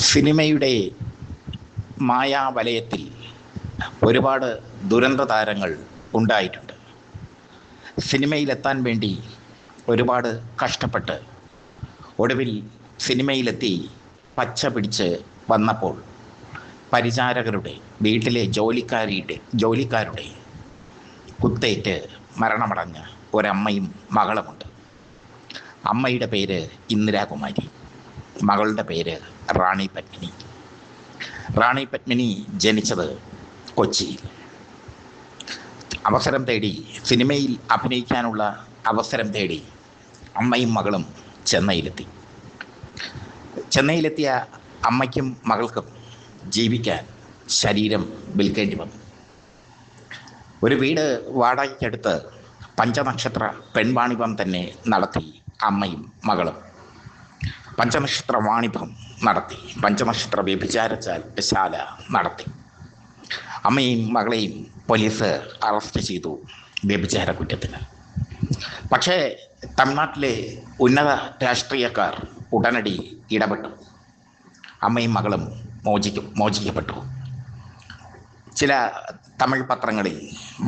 സിനിമയുടെ മായാവലയത്തിൽ ഒരുപാട് ദുരന്ത താരങ്ങൾ ഉണ്ടായിട്ടുണ്ട്. സിനിമയിലെത്താൻ വേണ്ടി ഒരുപാട് കഷ്ടപ്പെട്ട് ഒടുവിൽ സിനിമയിലെത്തി പച്ച പിടിച്ച് വന്നപ്പോൾ പരിചാരകരുടെ വീട്ടിലെ ജോലിക്കാരുടെ കുത്തേറ്റ് മരണമടഞ്ഞ ഒരമ്മയും മകളുമുണ്ട്. അമ്മയുടെ പേര് ഇന്ദിരാകുമാരി, മകളുടെ പേര് റാണി പത്മിനി. റാണി പത്മിനി ജനിച്ചത് കൊച്ചിയിൽ. അവസരം തേടി, സിനിമയിൽ അഭിനയിക്കാനുള്ള അവസരം തേടി അമ്മയും മകളും ചെന്നൈയിലെത്തിയ അമ്മയ്ക്കും മകൾക്കും ജീവിക്കാൻ ശരീരം വിൽക്കേണ്ടി വന്നു. ഒരു വീട് വാടകയ്ക്കെടുത്ത് പഞ്ചനക്ഷത്ര പെൺവാണിഭം തന്നെ നടത്തി അമ്മയും മകളും. പഞ്ചനക്ഷത്ര വാണിഭം നടത്തി, പഞ്ചനക്ഷത്ര വ്യഭിചാരശാല നടത്തി. അമ്മയെയും മകളെയും പോലീസ് അറസ്റ്റ് ചെയ്തു വ്യഭിചാര കുറ്റത്തിന്. പക്ഷേ തമിഴ്നാട്ടിലെ ഉന്നത രാഷ്ട്രീയക്കാർ ഉടനടി ഇടപെട്ടു. അമ്മയും മകളും മോചിക്കപ്പെട്ടു. ചില തമിഴ് പത്രങ്ങളിൽ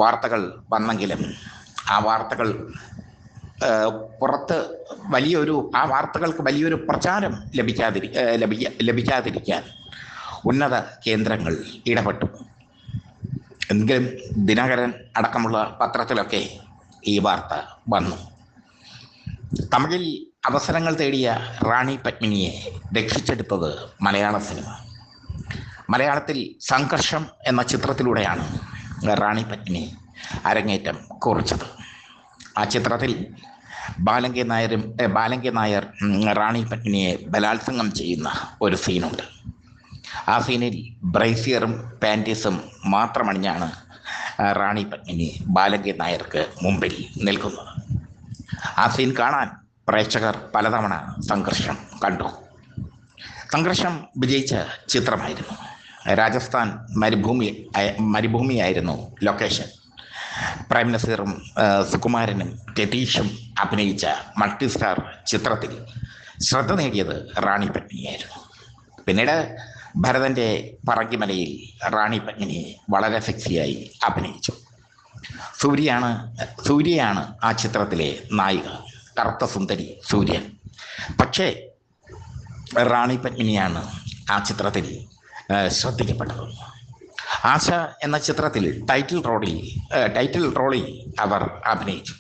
വാർത്തകൾ വന്നെങ്കിലും ആ വാർത്തകൾ പുറത്ത് ആ വാർത്തകൾക്ക് വലിയൊരു പ്രചാരം ലഭിക്കാതിരിക്കാൻ ഉന്നത കേന്ദ്രങ്ങൾ ഇടപെട്ടു. എങ്കിലും ദിനകരൻ അടക്കമുള്ള പത്രത്തിലൊക്കെ ഈ വാർത്ത വന്നു. തമിഴിൽ അവസരങ്ങൾ തേടിയ റാണി പത്മിനിയെ രക്ഷിച്ചെടുത്തത് മലയാള സിനിമ. മലയാളത്തിൽ സംഘർഷം എന്ന ചിത്രത്തിലൂടെയാണ് റാണി പത്മിനി അരങ്ങേറ്റം കുറിച്ചത്. ആ ചിത്രത്തിൽ ബാലങ്കെ നായർ റാണി പത്മിനിയെ ബലാത്സംഗം ചെയ്യുന്ന ഒരു സീനുണ്ട്. ആ സീനിൽ ബ്രേസിയറും പാൻറ്റീസും മാത്രമണിഞ്ഞാണ് റാണി പത്മിനി ബാലങ്കെ നായർക്ക് മുമ്പിൽ നിൽക്കുന്നത്. ആ സീൻ കാണാൻ പ്രേക്ഷകർ പലതവണ സംഘർഷം കണ്ടു. സംഘർഷം വിജയിച്ച ചിത്രമായിരുന്നു. രാജസ്ഥാൻ മരുഭൂമിയായിരുന്നു ലൊക്കേഷൻ. പ്രേം നസീറും സുകുമാരനും രതീഷും അഭിനയിച്ച മൾട്ടി സ്റ്റാർ ചിത്രത്തിൽ ശ്രദ്ധ നേടിയത് റാണി പത്മിനിയായിരുന്നു. പിന്നീട് ഭരതൻ്റെ പറങ്കിമലയിൽ റാണി പത്മിനി വളരെ സെക്സിയായി അഭിനയിച്ചു. സൂര്യയാണ് ആ ചിത്രത്തിലെ നായിക, കറുത്ത സുന്ദരി സൂര്യ. പക്ഷേ റാണി പത്മിനിയാണ് ആ ചിത്രത്തിൽ ശ്രദ്ധിക്കപ്പെട്ടത്. ആശ എന്ന ചിത്രത്തിൽ ടൈറ്റിൽ റോളിൽ അവർ അഭിനയിച്ചു.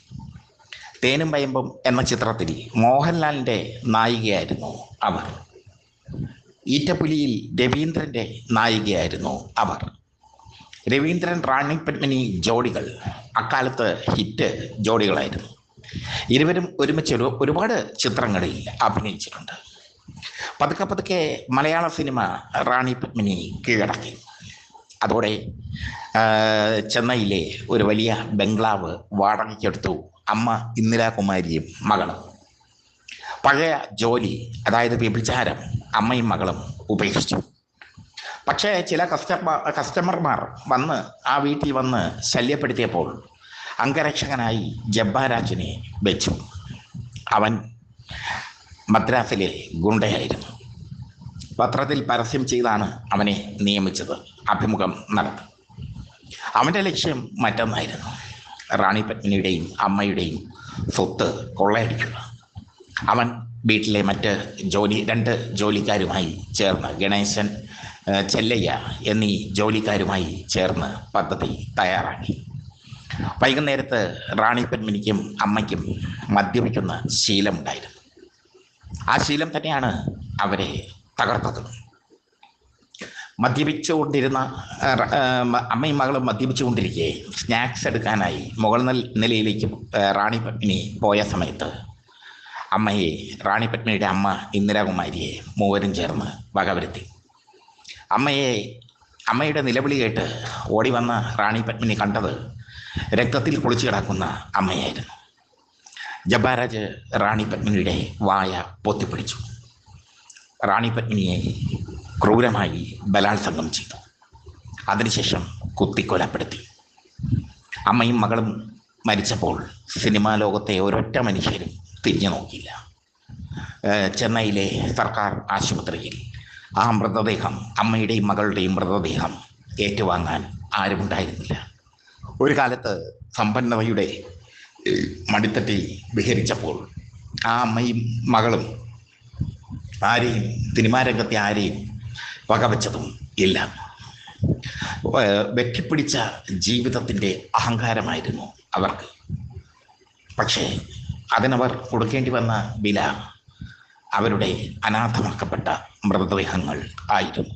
തേനും വയമ്പും എന്ന ചിത്രത്തിൽ മോഹൻലാലിൻ്റെ നായികയായിരുന്നു അവർ. ഈറ്റപ്പുലിയിൽ രവീന്ദ്രൻ്റെ നായികയായിരുന്നു അവർ. രവീന്ദ്രൻ റാണി പത്മിനി ജോഡികൾ അക്കാലത്ത് ഹിറ്റ് ജോഡികളായിരുന്നു. ഇരുവരും ഒരുമിച്ച് ഒരുപാട് ചിത്രങ്ങളിൽ അഭിനയിച്ചിട്ടുണ്ട്. പതുക്കെ മലയാള സിനിമ റാണി പത്മിനി കീഴടക്കി. അതോടെ ചെന്നൈയിലെ ഒരു വലിയ ബംഗ്ലാവ് വാടകയ്ക്കെടുത്തു അമ്മ ഇന്ദിരാകുമാരിയും മകളും. പഴയ ജോലി, അതായത് വ്യഭിചാരം, അമ്മയും മകളും ഉപേക്ഷിച്ചു. പക്ഷേ ചില കസ്റ്റമർമാർ ആ വീട്ടിൽ വന്ന് ശല്യപ്പെടുത്തിയപ്പോൾ അംഗരക്ഷകനായി ജബ്ബാരാജിനെ വെച്ചു. അവൻ മദ്രാസിലെ ഗുണ്ടയായിരുന്നു. പത്രത്തിൽ പരസ്യം ചെയ്താണ് അവനെ നിയമിച്ചത്. അഭിമുഖം നടത്തി. അവൻ്റെ ലക്ഷ്യം മറ്റൊന്നായിരുന്നു: റാണി പത്മിനിയുടെയും അമ്മയുടെയും സ്വത്ത് കൊള്ളയടിക്കുക. അവൻ വീട്ടിലെ രണ്ട് ജോലിക്കാരുമായി ചേർന്ന്, ഗണേശൻ, ചെല്ലയ്യ എന്നീ ജോലിക്കാരുമായി ചേർന്ന് പദ്ധതി തയ്യാറാക്കി. വൈകുന്നേരത്ത് റാണി പത്മിനിക്കും അമ്മയ്ക്കും മദ്യപിക്കുന്ന ശീലമുണ്ടായിരുന്നു. ആ ശീലം തന്നെയാണ് അവരെ തകർത്തത്. അമ്മയും മകളും മദ്യപിച്ചുകൊണ്ടിരിക്കെ സ്നാക്സ് എടുക്കാനായി മുകൾ നിലയിലേക്ക് റാണി പത്മിനി പോയ സമയത്ത് റാണി പത്മിനിയുടെ അമ്മ ഇന്ദിരാകുമാരിയെ മൂവരും ചേർന്ന് വകവരുത്തി. അമ്മയുടെ നിലവിളി കേട്ട് ഓടി വന്ന റാണി പത്മിനി കണ്ടത് രക്തത്തിൽ കുളിച്ചു കിടക്കുന്ന അമ്മയായിരുന്നു. ജബ്ബാരാജ് റാണി പത്മിനിയുടെ വായ പൊത്തിപ്പിടിച്ചു. റാണി പത്മിനിയെ ക്രൂരമായി ബലാത്സംഗം ചെയ്തു. അതിനുശേഷം കുത്തിക്കൊലപ്പെടുത്തി. അമ്മയും മകളും മരിച്ചപ്പോൾ സിനിമാ ലോകത്തെ ഒരൊറ്റ മനുഷ്യരും തിരിഞ്ഞു നോക്കിയില്ല. ചെന്നൈയിലെ സർക്കാർ ആശുപത്രിയിൽ ആ മൃതദേഹം, അമ്മയുടെയും മകളുടെയും മൃതദേഹം ഏറ്റുവാങ്ങാൻ ആരുമുണ്ടായിരുന്നില്ല. ഒരു കാലത്ത് സമ്പന്നതയുടെ മടിത്തട്ടിൽ വിഹരിച്ചപ്പോൾ ആ അമ്മയും മകളും ആരെയും, സിനിമാരംഗത്തെ ആരെയും വകവെച്ചതും ഇല്ല. വെട്ടിപ്പിടിച്ച ജീവിതത്തിൻ്റെ അഹങ്കാരമായിരുന്നു അവർക്ക്. പക്ഷേ അതിനവർ കൊടുക്കേണ്ടി വന്ന വില അവരുടെ അനാഥമാക്കപ്പെട്ട മൃതദേഹങ്ങൾ ആയിരുന്നു.